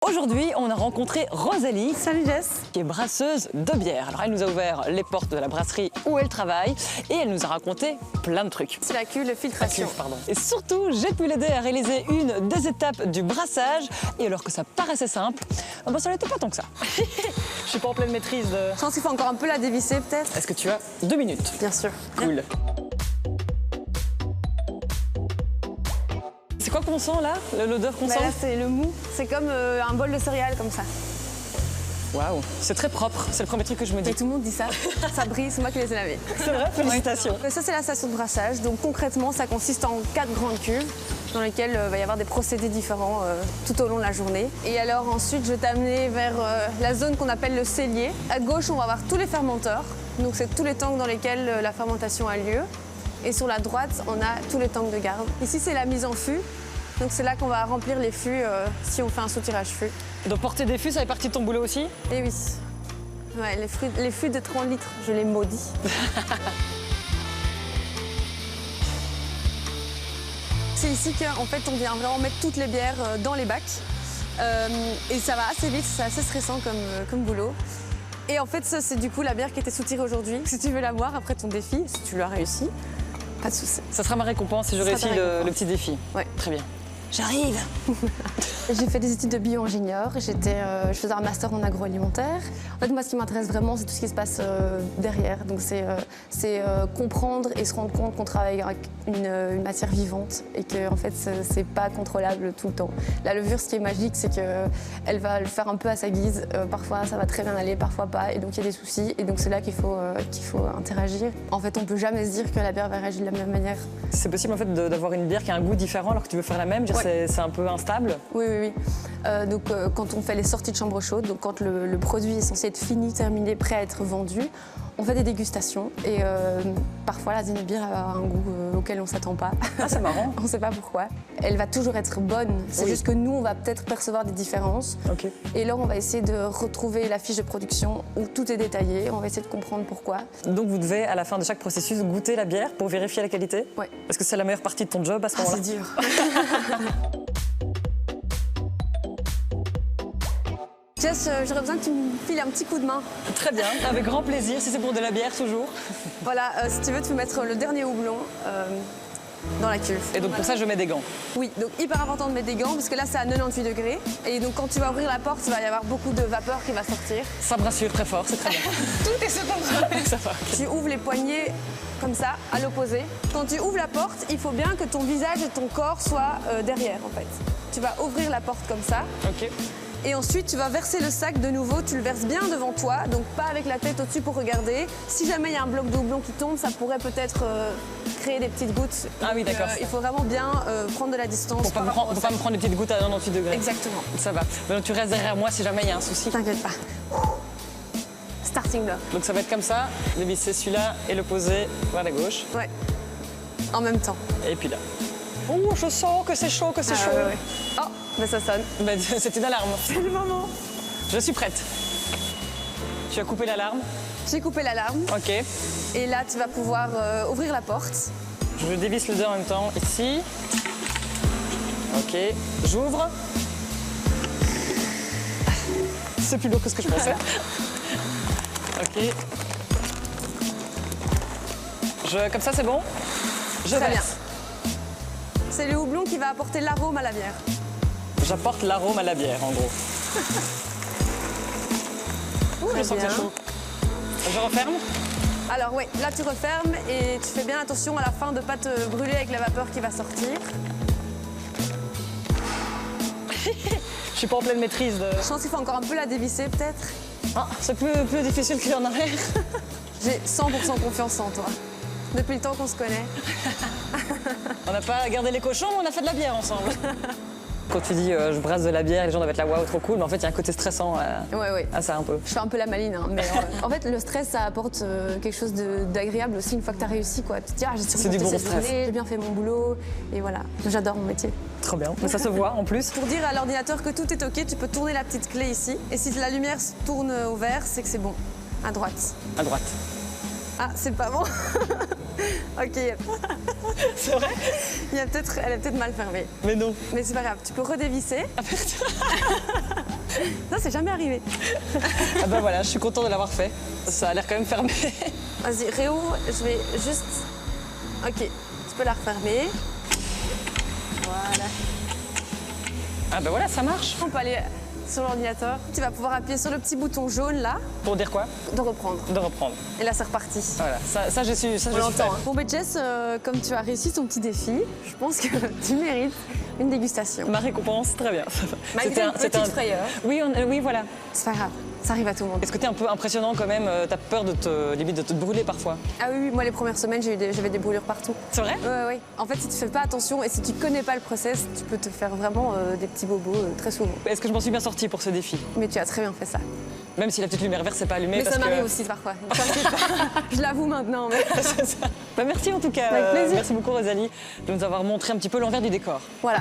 Aujourd'hui, on a rencontré Rosalie. Salut Jess. Qui est brasseuse de bière. Alors elle nous a ouvert les portes de la brasserie où elle travaille et elle nous a raconté plein de trucs. C'est la cuve, la filtration. La cuve, pardon. Et surtout, j'ai pu l'aider à réaliser une des étapes du brassage. Et alors que ça paraissait simple, ça n'était pas tant que ça. Je suis pas en pleine maîtrise de... Je pense qu'il faut encore un peu la dévisser peut-être. Est-ce que tu as 2 minutes? Bien sûr. Cool. C'est quoi qu'on sent là? L'odeur qu'on sent? Là c'est le mou. C'est comme un bol de céréales comme ça. Waouh, c'est très propre. C'est le premier truc que je me dis. Et tout le monde dit ça. Ça brille, c'est moi qui les ai lavés. C'est vrai, félicitations. Ouais. Ça c'est la station de brassage. Donc concrètement, ça consiste en 4 grandes cuves dans lesquelles il va y avoir des procédés différents tout au long de la journée. Et alors ensuite, je vais t'amener vers la zone qu'on appelle le cellier. À gauche, on va avoir tous les fermenteurs. Donc c'est tous les tanks dans lesquels la fermentation a lieu. Et sur la droite, on a tous les tanks de garde. Ici, c'est la mise en fût. Donc c'est là qu'on va remplir les fûts si on fait un soutirage fût. Donc porter des fûts, ça fait partie de ton boulot aussi? Eh oui. Ouais, les fûts de 30 litres, je les maudis. C'est ici qu'en fait, on vient vraiment mettre toutes les bières dans les bacs. Et ça va assez vite, c'est assez stressant comme boulot. Et en fait, ça, c'est du coup la bière qui était soutirée aujourd'hui. Si tu veux la boire après ton défi, si tu l'as réussi, pas de souci. Ça sera ma récompense si je réussis le petit défi. Ouais. Très bien. J'arrive. J'ai fait des études de bio-ingénieur, je faisais un master en agroalimentaire. En fait, moi, ce qui m'intéresse vraiment, c'est tout ce qui se passe derrière. Donc, c'est comprendre et se rendre compte qu'on travaille avec une matière vivante et que, en fait, c'est pas contrôlable tout le temps. La levure, ce qui est magique, c'est qu'elle va le faire un peu à sa guise. Parfois, ça va très bien aller, parfois pas. Et donc, il y a des soucis. Et donc, c'est là qu'il faut interagir. En fait, on peut jamais se dire que la bière va réagir de la même manière. C'est possible, en fait, d'avoir une bière qui a un goût différent alors que tu veux faire la même? C'est un peu instable? Oui. Donc, quand on fait les sorties de chambre chaude, donc quand le produit est censé être fini, terminé, prêt à être vendu, on fait des dégustations et parfois la bière a un goût auquel on ne s'attend pas. Ah, c'est marrant. On ne sait pas pourquoi. Elle va toujours être bonne, c'est juste que nous, on va peut-être percevoir des différences. Okay. Et là, on va essayer de retrouver la fiche de production où tout est détaillé, on va essayer de comprendre pourquoi. Donc vous devez, à la fin de chaque processus, goûter la bière pour vérifier la qualité? Oui. Est-ce que c'est la meilleure partie de ton job à ce moment-là? C'est dur. Jess, j'aurais besoin que tu me files un petit coup de main. Très bien, avec grand plaisir, si c'est pour de la bière toujours. Voilà, si tu veux, tu peux mettre le dernier houblon dans la cuve. Et donc pour ça, je mets des gants? Oui, donc hyper important de mettre des gants parce que là, c'est à 98 degrés. Et donc quand tu vas ouvrir la porte, il va y avoir beaucoup de vapeur qui va sortir. Ça me rassure très fort, c'est très bien. Tout est sous contrôle. Ça va. Tu ouvres les poignets comme ça, à l'opposé. Quand tu ouvres la porte, il faut bien que ton visage et ton corps soient derrière, en fait. Tu vas ouvrir la porte comme ça. Ok. Et ensuite, tu vas verser le sac de nouveau, tu le verses bien devant toi, donc pas avec la tête au-dessus pour regarder. Si jamais il y a un bloc de houblon qui tombe, ça pourrait peut-être créer des petites gouttes. Ah oui, d'accord. Il faut vraiment bien prendre de la distance. Pour pas me prendre des petites gouttes à 98 degrés. Exactement. Ça va. Mais donc tu restes derrière moi si jamais il y a un souci. T'inquiète pas. Starting block. Donc ça va être comme ça, dévisser celui-là et le poser vers la gauche. Ouais. En même temps. Et puis là. Oh, je sens que c'est chaud, que c'est chaud. Ouais. Oh, mais ça sonne. C'est une alarme. C'est le moment. Je suis prête. Tu as coupé l'alarme? J'ai coupé l'alarme. Ok. Et là, tu vas pouvoir ouvrir la porte. Je dévisse le deux en même temps. Ici. Ok. J'ouvre. C'est plus lourd que ce que je pensais. Ok. Comme ça, c'est bon? Je Très bien. verse. C'est le houblon qui va apporter l'arôme à la bière. J'apporte l'arôme à la bière, en gros. Je sens que c'est chaud. Je referme? Alors oui, là tu refermes et tu fais bien attention à la fin de ne pas te brûler avec la vapeur qui va sortir. Je suis pas en pleine maîtrise de... Je pense qu'il faut encore un peu la dévisser peut-être. Ah, c'est plus difficile qu'il y en arrière. J'ai 100% confiance en toi. Depuis le temps qu'on se connaît. On n'a pas gardé les cochons, mais on a fait de la bière ensemble. Quand tu dis je brasse de la bière, les gens doivent être là, waouh, trop cool, mais en fait, il y a un côté stressant à ça un peu. Je fais un peu la maline, hein, mais en fait, le stress, ça apporte quelque chose d'agréable aussi une fois que tu as réussi, quoi. Tu te dis, ah, c'est du bon stress. J'ai bien fait mon boulot, et voilà. J'adore mon métier. Trop bien, mais ça se voit en plus. Pour dire à l'ordinateur que tout est OK, tu peux tourner la petite clé ici, et si la lumière se tourne au vert, c'est que c'est bon. À droite. À droite. Ah, c'est pas bon. OK. C'est vrai? Elle est peut-être mal fermée. Mais non. Mais c'est pas grave, tu peux redévisser. Ça, c'est jamais arrivé. Ah bah voilà, je suis contente de l'avoir fait. Ça a l'air quand même fermé. Vas-y, réouvre. Je vais juste... Ok, tu peux la refermer. Voilà. Ah bah voilà, ça marche. On peut aller sur l'ordinateur. Tu vas pouvoir appuyer sur le petit bouton jaune là. Pour dire quoi? De reprendre. De reprendre. Et là, c'est reparti. Voilà, ça j'ai su, ça On je suis l'entend. Bon, ben Jess, comme tu as réussi ton petit défi, je pense que tu mérites une dégustation. Ma récompense, très bien. Malgré une petite frayeur. Oui, oui, voilà. C'est pas grave, ça arrive à tout le monde. Est-ce que t'es un peu impressionnant quand même? T'as peur limite de te brûler parfois? Ah oui, moi les premières semaines, j'avais des brûlures partout. C'est vrai? Ouais. En fait, si tu fais pas attention et si tu connais pas le process, tu peux te faire vraiment des petits bobos très souvent. Est-ce que je m'en suis bien sortie pour ce défi? Mais tu as très bien fait ça. Même si la petite lumière verte s'est pas allumée. Mais parce ça m'arrive que... aussi parfois. Je l'avoue maintenant. Mais... C'est ça. Bah, merci en tout cas. Avec plaisir. Merci beaucoup Rosalie de nous avoir montré un petit peu l'envers du décor. Voilà.